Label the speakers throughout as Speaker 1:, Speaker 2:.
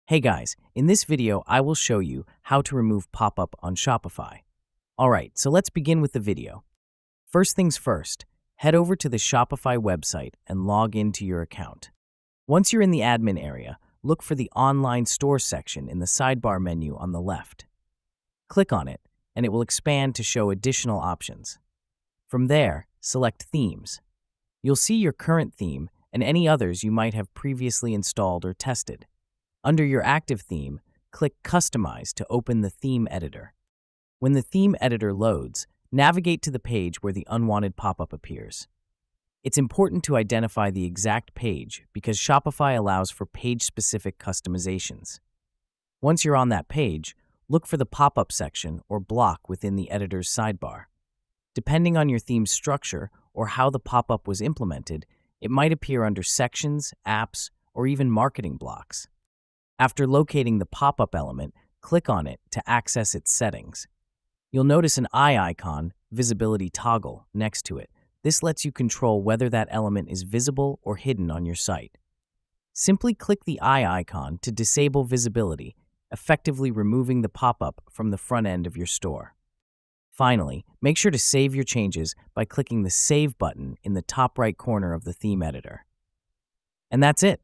Speaker 1: Hey guys, in this video I will show you how to remove pop-up on Shopify. Alright, so let's begin with the video. First things first, head over to the Shopify website and log into your account. Once you're in the admin area, look for the Online Store section in the sidebar menu on the left. Click on it, and it will expand to show additional options. From there, select Themes. You'll see your current theme and any others you might have previously installed or tested. Under your active theme, click Customize to open the theme editor. When the theme editor loads, navigate to the page where the unwanted pop-up appears. It's important to identify the exact page because Shopify allows for page-specific customizations. Once you're on that page, look for the pop-up section or block within the editor's sidebar. Depending on your theme's structure or how the pop-up was implemented, it might appear under Sections, Apps, or even Marketing blocks. After locating the pop-up element, click on it to access its settings. You'll notice an eye icon, visibility toggle, next to it. This lets you control whether that element is visible or hidden on your site. Simply click the eye icon to disable visibility, effectively removing the pop-up from the front end of your store. Finally, make sure to save your changes by clicking the Save button in the top right corner of the theme editor. And that's it.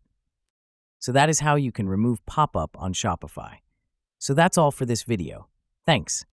Speaker 1: So that is how you can remove pop-up on Shopify. So that's all for this video. Thanks.